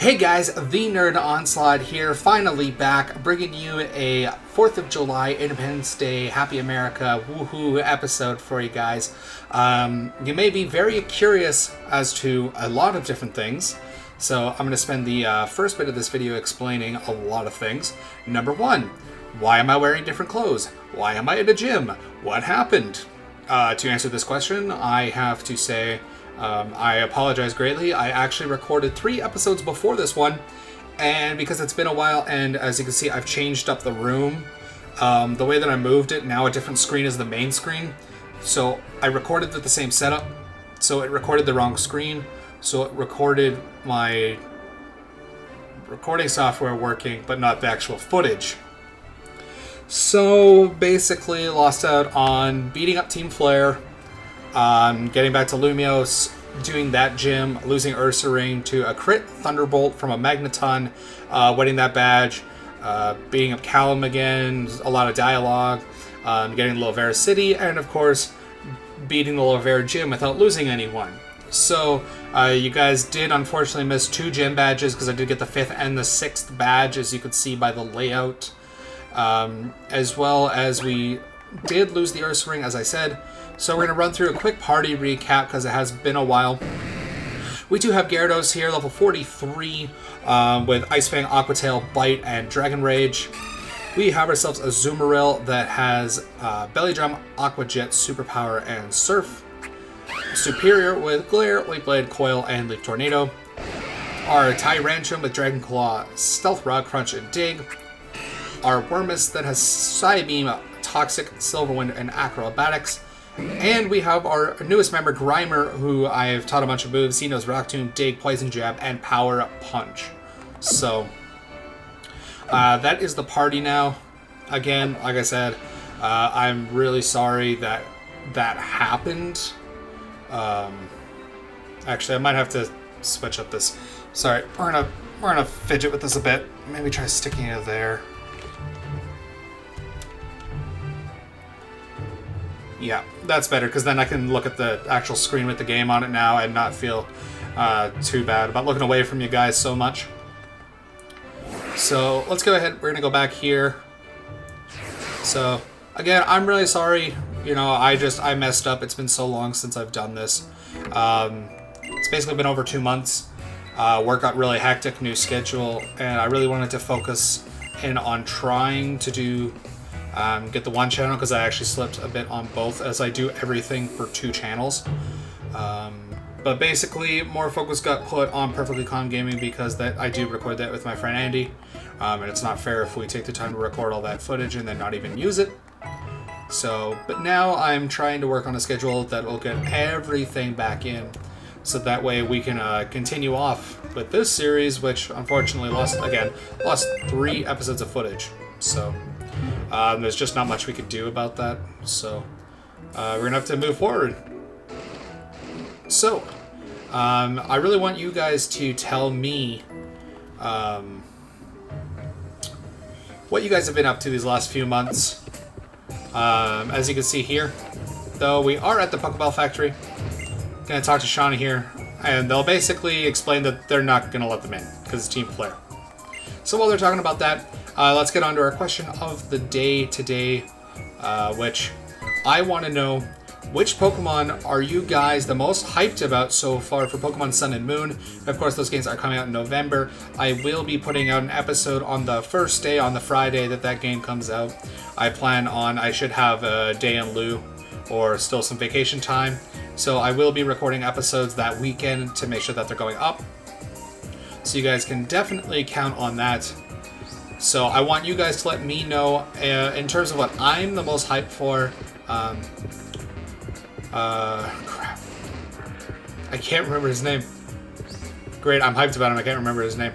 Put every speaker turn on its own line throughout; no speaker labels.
Hey guys, the NerdOnslaught here, finally back, bringing you a 4th of July, Independence Day, Happy America, woohoo episode for you guys. You may be very curious as to a lot of different things, so I'm going to spend the first bit of this video explaining a lot of things. Number one, why am I wearing different clothes? Why am I at a gym? What happened? To answer this question, I have to say, I apologize greatly. I actually recorded 3 episodes before this one, and because it's been a while, and as you can see, I've changed up the room. The way that I moved it, now a different screen is the main screen. So I recorded with the same setup, so it recorded the wrong screen, so it recorded my recording software working, but not the actual footage. So basically lost out on beating up Team Flare, getting back to Lumios, doing that gym, losing Ursa Ring to a crit Thunderbolt from a Magneton, winning that badge, beating up Callum again, a lot of dialogue, getting to Lavera City, and of course beating the Lavera gym without losing anyone. So you guys did unfortunately miss 2 gym badges because I did get the 5th and the 6th badge, as you could see by the layout. As well as we did lose the Ursa Ring, as I said. So we're going to run through a quick party recap because it has been a while. We do have Gyarados here, level 43, with Ice Fang, Aqua Tail, Bite, and Dragon Rage. We have ourselves a Azumarill that has Belly Drum, Aqua Jet, Superpower, and Surf. Superior with Glare, Leaf Blade, Coil, and Leaf Tornado. Our Tyrantrum with Dragon Claw, Stealth Rock, Crunch, and Dig. Our Wormus that has Psybeam, Toxic, Silver Wind, and Acrobatics. And we have our newest member, Grimer, who I've taught a bunch of moves. He knows Rock Tomb, Dig, Poison Jab, and Power Punch. So, that is the party now. Again, like I said, I'm really sorry that that happened. Actually, I might have to switch up this. Sorry, we're gonna fidget with this a bit. Maybe try sticking it there. Yeah, that's better, because then I can look at the actual screen with the game on it now and not feel too bad about looking away from you guys so much. So let's go ahead. We're going to go back here. So again, I'm really sorry. You know, I messed up. It's been so long since I've done this. It's basically been over 2 months. Work got really hectic, new schedule, and I really wanted to focus in on trying to do get the one channel, because I actually slipped a bit on both, as I do everything for 2 channels. But basically, more focus got put on Perfectly Calm Gaming because that I do record that with my friend Andy, and it's not fair if we take the time to record all that footage and then not even use it. So, but now I'm trying to work on a schedule that will get everything back in, so that way we can continue off with this series, which unfortunately lost 3 episodes of footage. So. There's just not much we could do about that, so we're gonna have to move forward. So, I really want you guys to tell me what you guys have been up to these last few months. As you can see here, though, we are at the Pokeball Factory. Gonna talk to Shawnee here, and they'll basically explain that they're not gonna let them in because it's Team Flare. So while they're talking about that, let's get on to our question of the day today, which I want to know, which Pokemon are you guys the most hyped about so far for Pokemon Sun and Moon? Of course, those games are coming out in November. I will be putting out an episode on the first day, on the Friday that game comes out. I should have a day in lieu or still some vacation time. So I will be recording episodes that weekend to make sure that they're going up. So you guys can definitely count on that. So I want you guys to let me know in terms of what I'm the most hyped for. Crap. I can't remember his name. Great, I'm hyped about him. I can't remember his name.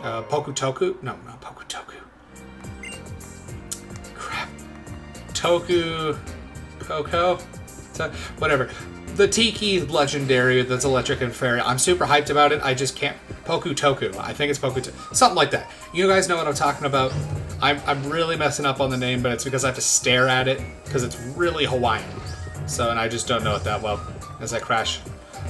Pokutoku? No, not Pokutoku. Crap. Toku... Coco? Whatever. The Tiki legendary that's electric and fairy. I'm super hyped about it. I just can't. Pokutoku. I think it's Pokutoku. Something like that. You guys know what I'm talking about. I'm really messing up on the name, but it's because I have to stare at it because it's really Hawaiian. So, and I just don't know it that well as I crash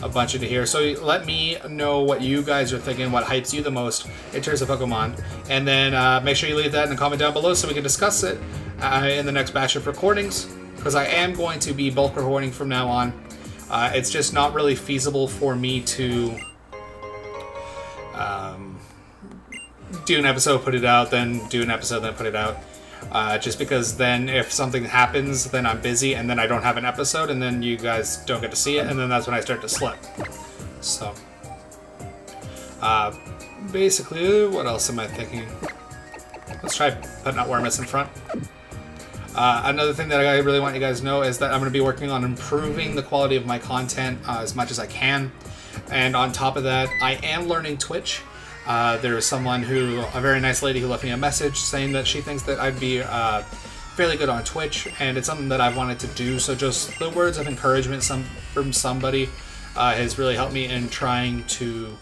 a bunch into here. So let me know what you guys are thinking, what hypes you the most in terms of Pokemon. And then make sure you leave that in the comment down below so we can discuss it in the next batch of recordings. Because I am going to be bulk recording from now on. It's just not really feasible for me to do an episode, put it out, then do an episode, then put it out. Just because then if something happens, then I'm busy, and then I don't have an episode, and then you guys don't get to see it, and then that's when I start to slip. So, basically, what else am I thinking? Let's try putting out Wormus in front. Another thing that I really want you guys to know is that I'm going to be working on improving the quality of my content as much as I can. And on top of that, I am learning Twitch. There's someone a very nice lady who left me a message saying that she thinks that I'd be fairly good on Twitch, and it's something that I've wanted to do. So just the words of encouragement from somebody has really helped me in trying to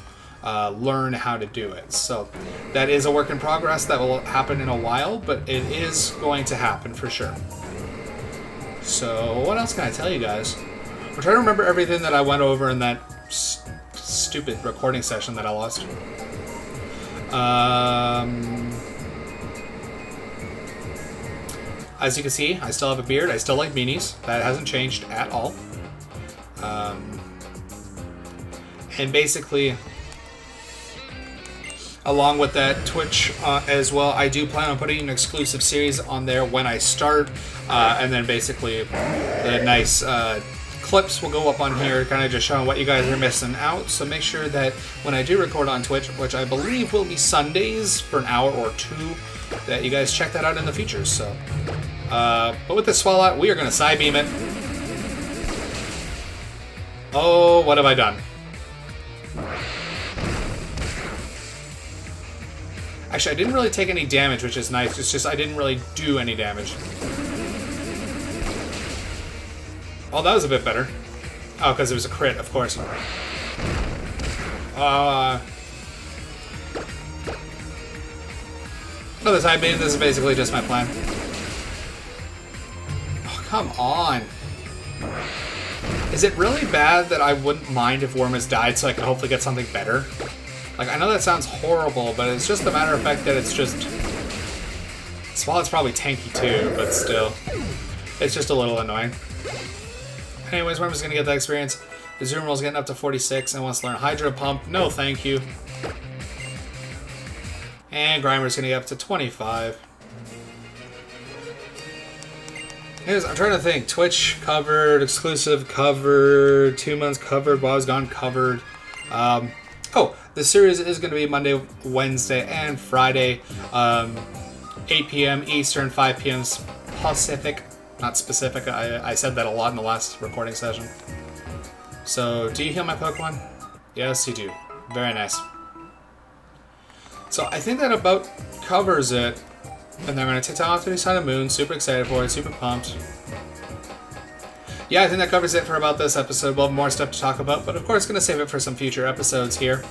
learn how to do it. So that is a work in progress. That will happen in a while, but it is going to happen for sure. So what else can I tell you guys? I'm trying to remember everything that I went over in that stupid recording session that I lost. As you can see, I still have a beard. I still like beanies. That hasn't changed at all. And basically, along with that, Twitch as well, I do plan on putting an exclusive series on there when I start, and then basically the nice clips will go up on here, kind of just showing what you guys are missing out. So make sure that when I do record on Twitch, which I believe will be Sundays for an hour or two, that you guys check that out in the future. So, but with this Swallow, we are going to side beam it. Oh, what have I done? Actually, I didn't really take any damage, which is nice. It's just I didn't really do any damage. Oh, that was a bit better. Oh, because it was a crit, of course. Another side beam. This is basically just my plan. Oh, come on. Is it really bad that I wouldn't mind if Wormus died so I could hopefully get something better? Like, I know that sounds horrible, but it's just a matter of fact that it's just... Swallow's probably tanky too, but still. It's just a little annoying. Anyways, Wormus is going to get that experience. The Zoom roll's getting up to 46 and wants to learn Hydro Pump. No, thank you. And Grimer's going to get up to 25. Anyways, I'm trying to think. Twitch covered, exclusive covered, 2 months covered, while I was gone covered. Oh, the series is going to be Monday, Wednesday, and Friday. 8 p.m. Eastern, 5 p.m. Pacific. Not specific. I said that a lot in the last recording session. So, do you heal my Pokemon? Yes, you do. Very nice. So, I think that about covers it. And then I'm going to take time off to the side of the moon. Super excited for it. Super pumped. Yeah, I think that covers it for about this episode. We'll have more stuff to talk about. But, of course, going to save it for some future episodes here.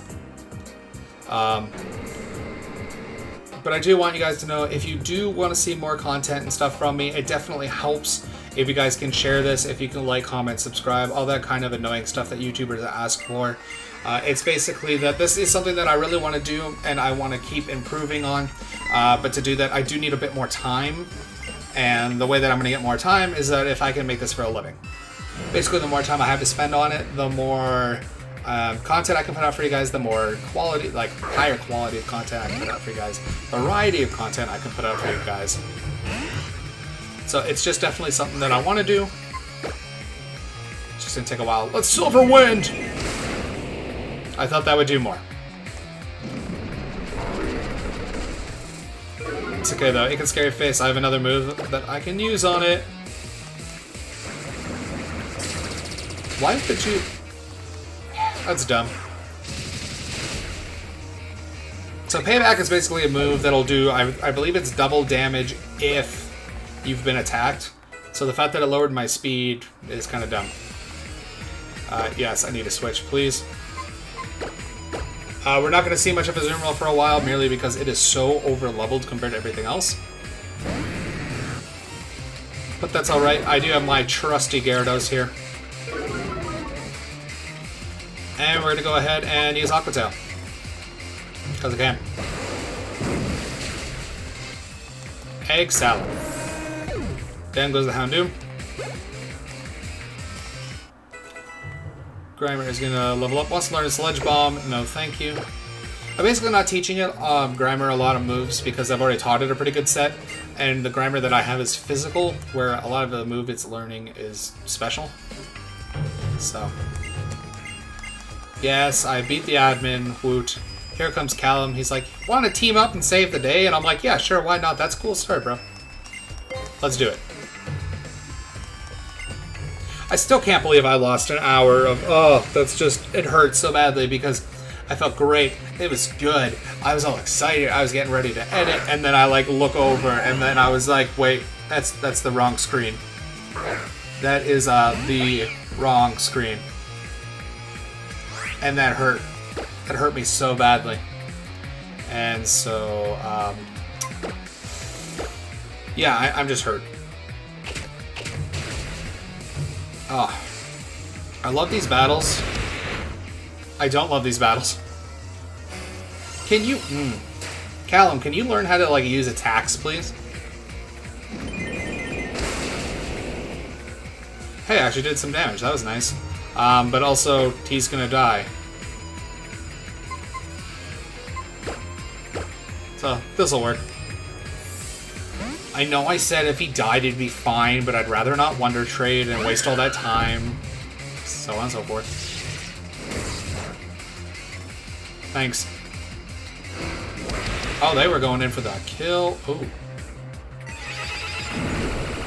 But I do want you guys to know, if you do want to see more content and stuff from me, it definitely helps if you guys can share this, if you can like, comment, subscribe, all that kind of annoying stuff that YouTubers ask for. It's basically that this is something that I really want to do and I want to keep improving on. But to do that, I do need a bit more time. And the way that I'm going to get more time is that if I can make this for a living. Basically, the more time I have to spend on it, the more... content I can put out for you guys, the more quality, like higher quality of content I can put out for you guys, variety of content I can put out for you guys. So it's just definitely something that I want to do. It's just gonna take a while. Let's Silver Wind! I thought that would do more. It's okay though, it can Scary Face. I have another move that I can use on it. Why did you... That's dumb. So Payback is basically a move that'll do, I believe it's double damage if you've been attacked. So the fact that it lowered my speed is kind of dumb. Yes, I need to switch, please. We're not going to see much of a Zoom roll for a while, merely because it is so over-leveled compared to everything else. But that's alright. I do have my trusty Gyarados here. we're going to go ahead and use Aqua Tail. Because I can. Egg salad. Then goes the Houndoom. Grimer is going to level up. Wants to learn a Sledge Bomb. No, thank you. I'm basically not teaching it Grimer a lot of moves because I've already taught it a pretty good set. And the Grimer that I have is physical, where a lot of the move it's learning is special. So. Yes, I beat the admin. Woot. Here comes Callum. He's like, want to team up and save the day? And I'm like, yeah, sure, why not? That's a cool start, bro. Let's do it. I still can't believe I lost an hour of... Oh, that's just... It hurts so badly because I felt great. It was good. I was all excited. I was getting ready to edit. And then I, like, look over. And then I was like, wait, that's the wrong screen. That is the wrong screen. And that hurt. That hurt me so badly. And so, yeah, I'm just hurt. Oh, I love these battles. I don't love these battles. Can you, Callum, can you learn how to, like, use attacks, please? Hey, I actually did some damage. That was nice. But also, T's gonna die. So, this'll work. I know I said if he died it'd be fine, but I'd rather not Wonder Trade and waste all that time. So on and so forth. Thanks. Oh, they were going in for that kill. Ooh.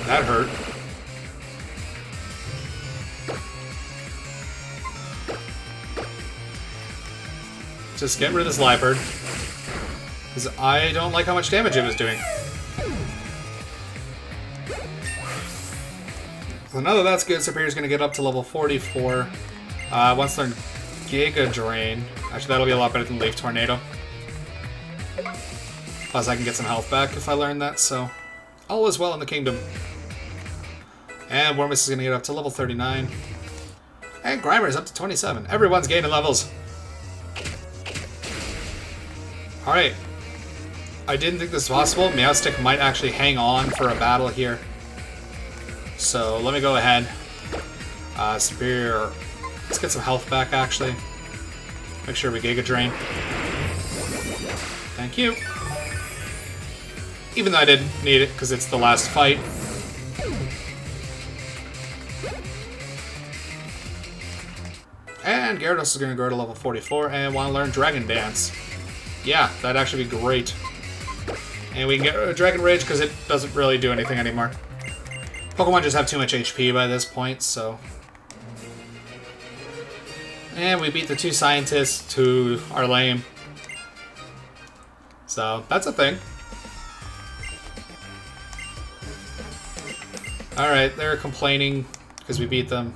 That hurt. Just get rid of this Liebird. Because I don't like how much damage it was doing. So now that that's good, Superior's going to get up to level 44. Once they're Giga Drain. Actually, that'll be a lot better than Leaf Tornado. Plus, I can get some health back if I learn that, so... All is well in the kingdom. And Wormus is going to get up to level 39. And Grimer is up to 27. Everyone's gaining levels. Alright. I didn't think this was possible. Meowstic might actually hang on for a battle here. So let me go ahead. Superior. Let's get some health back, actually. Make sure we Giga Drain. Thank you. Even though I didn't need it, because it's the last fight. And Gyarados is going to grow to level 44 and want to learn Dragon Dance. Yeah, that'd actually be great. And we can get Dragon Rage because it doesn't really do anything anymore. Pokemon just have too much HP by this point, so... And we beat the two scientists who are lame. So, that's a thing. Alright, they're complaining because we beat them.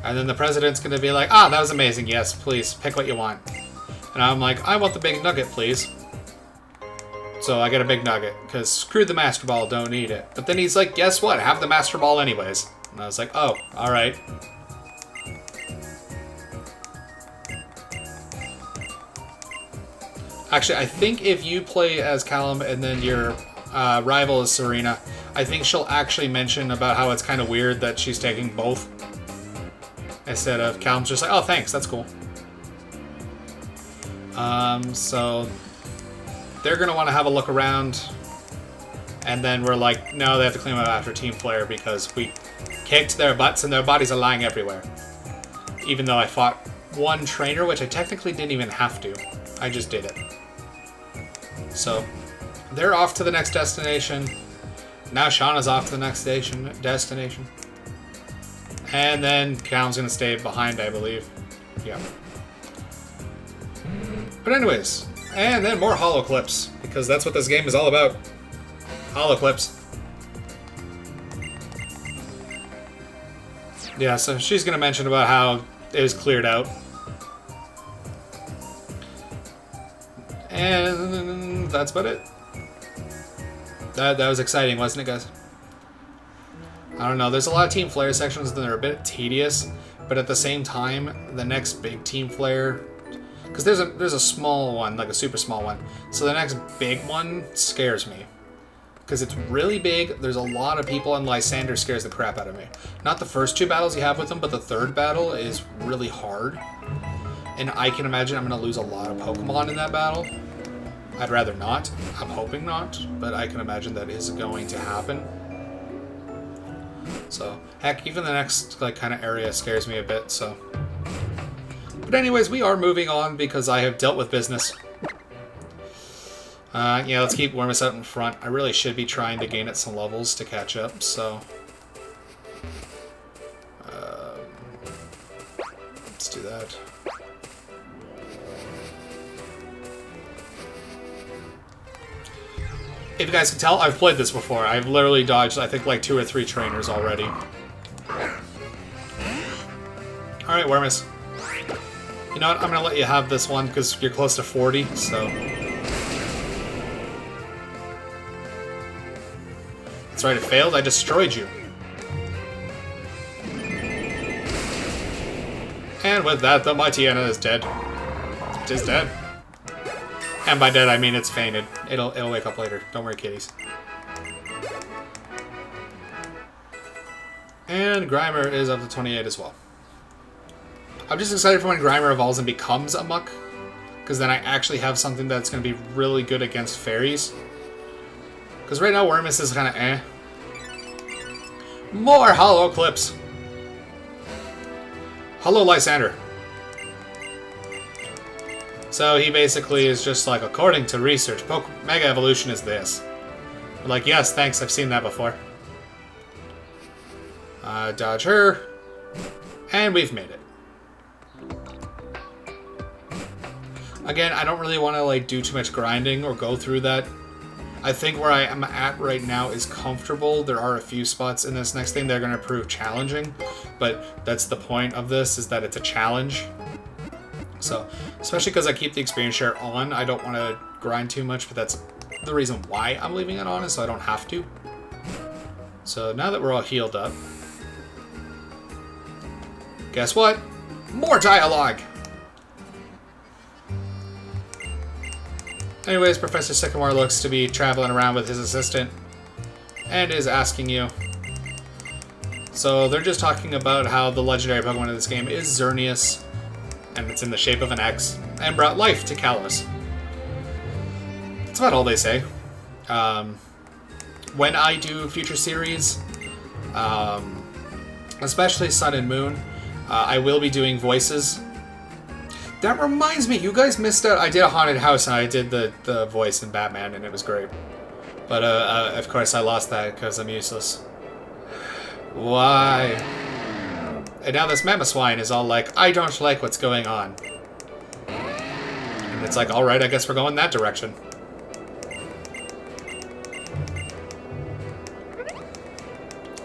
And then the president's gonna be like, ah, that was amazing, yes, please, pick what you want. And I'm like, I want the big nugget, please. So I get a big nugget, because screw the Master Ball, don't need it. But then he's like, guess what, have the Master Ball anyways. And I was like, oh, alright. Actually, I think if you play as Callum and then your rival is Serena, I think she'll actually mention about how it's kind of weird that she's taking both. Instead of Callum's just like, oh, thanks, that's cool. So they're going to want to have a look around. And then we're like, no, they have to clean up after Team Flare because we kicked their butts and their bodies are lying everywhere. Even though I fought one trainer, which I technically didn't even have to. I just did it. So they're off to the next destination. Now Shauna's off to the next destination. And then Callum's going to stay behind, I believe. Yeah. But anyways, and then more Holo Clips, because that's what this game is all about. Holo Clips. Yeah, so she's going to mention about how it was cleared out. And that's about it. That was exciting, wasn't it, guys? I don't know, there's a lot of Team Flare sections that are a bit tedious, but but at the same time, the next big team flare, because there's a small one, like a super small one, so the next big one scares me. Because it's really big, there's a lot of people, and Lysander scares the crap out of me. Not the first 2 battles you have with them, but the 3rd battle is really hard. And I can imagine I'm going to lose a lot of Pokemon in that battle. I'd rather not. I'm hoping not, but I can imagine that is going to happen. So, heck, even the next kind of area scares me a bit, so... But anyways, we are moving on because I have dealt with business. Yeah, let's keep Wormus out in front. I really should be trying to gain at some levels to catch up, so... let's do that. If you guys can tell, I've played this before. I've literally dodged, I think, like 2 or 3 trainers already. Alright, Wormus. You know what? I'm going to let you have this one because you're close to 40, so... That's right, it failed. I destroyed you. And with that, the mighty Anna is dead. It is dead. And by dead, I mean it's fainted. It'll wake up later. Don't worry, kitties. And Grimer is up to 28 as well. I'm just excited for when Grimer evolves and becomes a Muck, because then I actually have something that's going to be really good against fairies. Because right now, Wormus is kind of eh. More hollow clips! Hello, Lysander. So he basically is just like, according to research, Mega Evolution is this. We're like, yes, thanks, I've seen that before. Dodge her. And we've made it. Again, I don't really want to do too much grinding or go through that. I think where I am at right now is comfortable. There are a few spots in this next thing that are going to prove challenging, but that's the point of this, is that it's a challenge. So, especially because I keep the experience share on, I don't want to grind too much, but that's the reason why I'm leaving it on, is so I don't have to. So now that we're all healed up, guess what? More dialogue! Anyways, Professor Sycamore looks to be traveling around with his assistant and is asking you. So they're just talking about how the legendary Pokemon in this game is Xerneas, and it's in the shape of an X, and brought life to Kalos. That's about all they say. When I do future series, especially Sun and Moon, I will be doing voices. That reminds me, you guys missed out. I did a haunted house and I did the voice in Batman, and it was great. But of course I lost that because I'm useless. Why? And now this Mamoswine is all like, I don't like what's going on. And it's like, alright, I guess we're going that direction.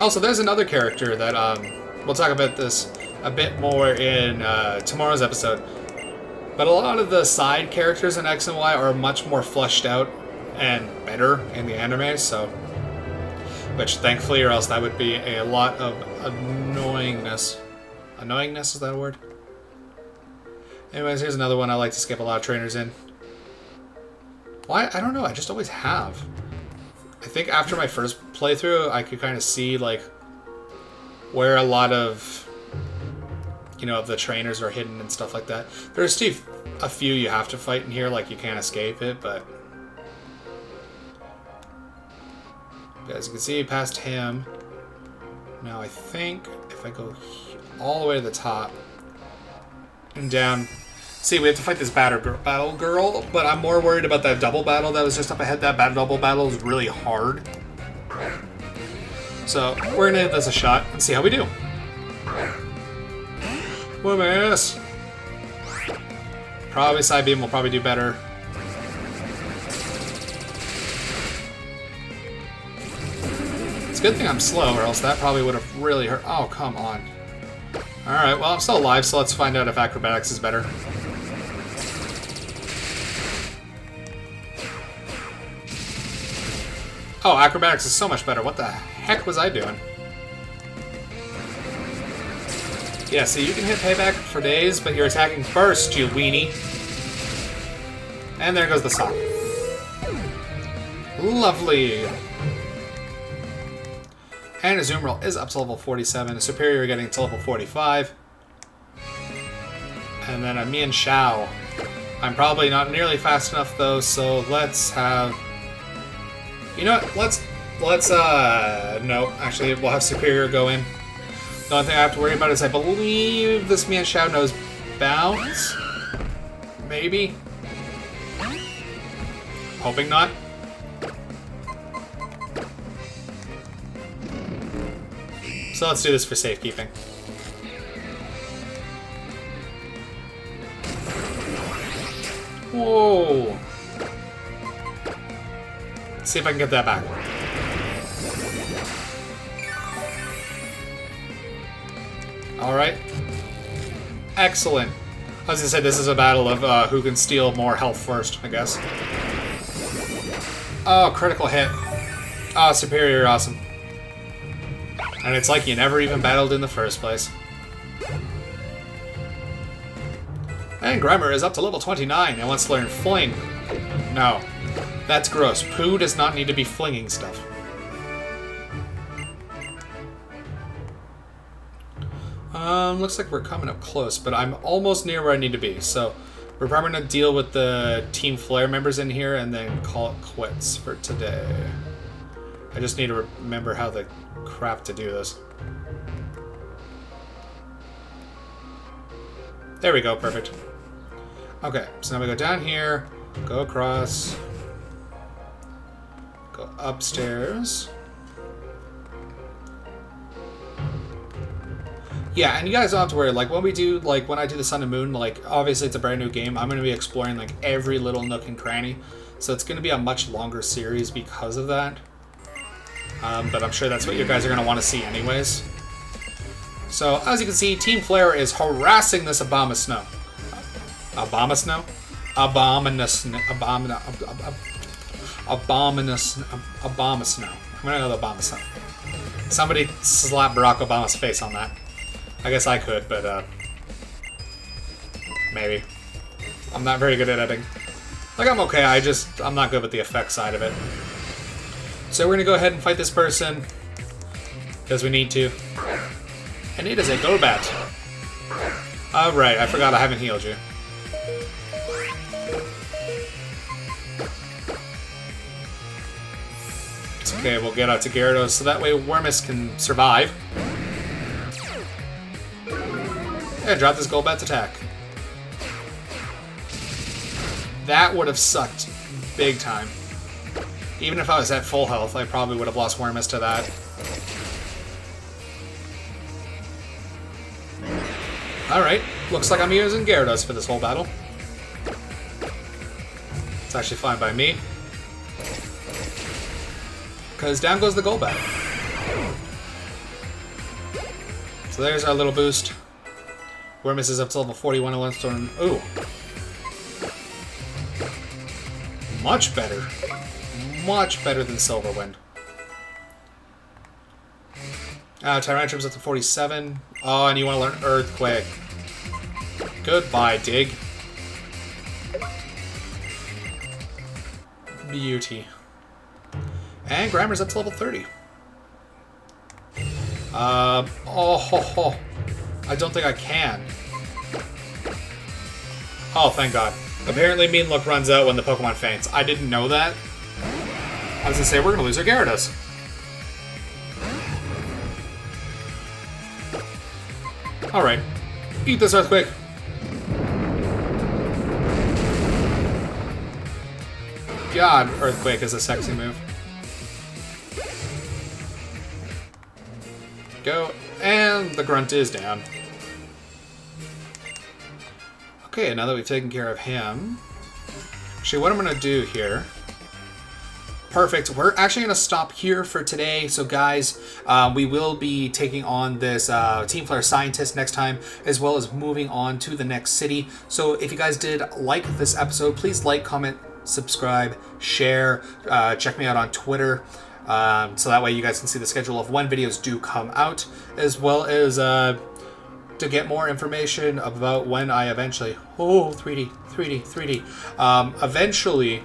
Also, there's another character that, we'll talk about this a bit more in tomorrow's episode. But a lot of the side characters in X and Y are much more fleshed out and better in the anime, so... Which, thankfully, or else that would be a lot of annoyingness. Annoyingness, is that a word? Anyways, here's another one I like to skip a lot of trainers in. Why? I don't know, I just always have. I think after my first playthrough, I could kind of see, like, where a lot of... you know, the trainers are hidden and stuff like that. There's still a few you have to fight in here, like you can't escape it, but... As you can see, past him. Now I think if I go all the way to the top and down... See, we have to fight this battle girl, but I'm more worried about that double battle that was just up ahead. That double battle is really hard. So, we're gonna give this a shot and see how we do. Wormus! Probably Side Beam will probably do better. It's a good thing I'm slow, or else that probably would have really hurt. Oh, come on. Alright, well, I'm still alive, so let's find out if Acrobatics is better. Oh, Acrobatics is so much better. What the heck was I doing? Yeah, so you can hit payback for days, but you're attacking first, you weenie. And there goes the sock. Lovely. And Azumarill is up to level 47. Superior getting to level 45. And then a Mian Shao. I'm probably not nearly fast enough though, so let's have... You know what? No, actually, we'll have Superior go in. The only thing I have to worry about is I believe this Mian Shao knows Bounce? Maybe? Hoping not. So let's do this for safekeeping. Whoa! Let's see if I can get that back. Alright. Excellent. I was gonna say, this is a battle of who can steal more health first, I guess. Oh, critical hit. Oh, Superior, awesome. And it's like you never even battled in the first place. And Grimer is up to level 29 and wants to learn Fling. No. That's gross. Pooh does not need to be flinging stuff. Looks like we're coming up close, but I'm almost near where I need to be. So we're probably going to deal with the Team Flare members in here and then call it quits for today. I just need to remember how the crap to do this. There we go, perfect. Okay, so now we go down here, go across, go upstairs. Yeah, and you guys don't have to worry, like, when we do, like, when I do the Sun and Moon, like, obviously it's a brand new game, I'm going to be exploring, like, every little nook and cranny, so it's going to be a much longer series because of that. But I'm sure that's what you guys are going to want to see anyways. So, as you can see, Team Flare is harassing this Abomasnow. Abomasnow? Abomasnow. Abomasnow. I'm going to go with Abomasnow. Somebody slap Barack Obama's face on that. I guess I could, but, maybe. I'm not very good at editing. Like, I'm okay, I'm not good with the effect side of it. So we're gonna go ahead and fight this person, because we need to. And it is a Golbat. Alright, I forgot I haven't healed you. It's okay, we'll get out to Gyarados, so that way Wormus can survive. And drop this Golbat's attack. That would have sucked big time. Even if I was at full health, I probably would have lost Wormus to that. Alright, looks like I'm using Gyarados for this whole battle. It's actually fine by me. Because down goes the Golbat. So there's our little boost. Wormus is up to level 41 and wants to learn. Ooh. Much better. Much better than Silverwind. Tyrantrum's up to 47. Oh, and you want to learn Earthquake. Goodbye, Dig. Beauty. And Grimer's up to level 30. Oh, ho, ho. I don't think I can. Oh, thank God. Apparently Mean Look runs out when the Pokemon faints. I didn't know that. I was gonna say, we're gonna lose our Gyarados. Alright. Eat this Earthquake. God, Earthquake is a sexy move. Go. And the Grunt is down. Okay, now that we've taken care of him... Actually, what I'm going to do here... Perfect. We're actually going to stop here for today. So, guys, we will be taking on this Team Flare Scientist next time, as well as moving on to the next city. So, if you guys did like this episode, please like, comment, subscribe, share. Check me out on Twitter. So that way you guys can see the schedule of when videos do come out, as well as to get more information about when I eventually, 3D, eventually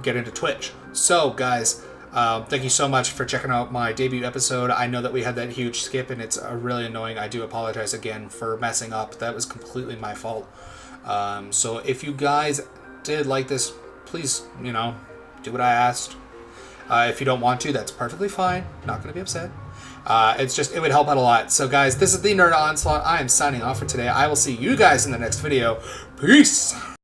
get into Twitch. So, guys, thank you so much for checking out my debut episode. I know that we had that huge skip, and it's really annoying. I do apologize again for messing up. That was completely my fault. So if you guys did like this, please, do what I asked. If you don't want to, that's perfectly fine. Not going to be upset. It would help out a lot. So, guys, this is the Nerd Onslaught. I am signing off for today. I will see you guys in the next video. Peace!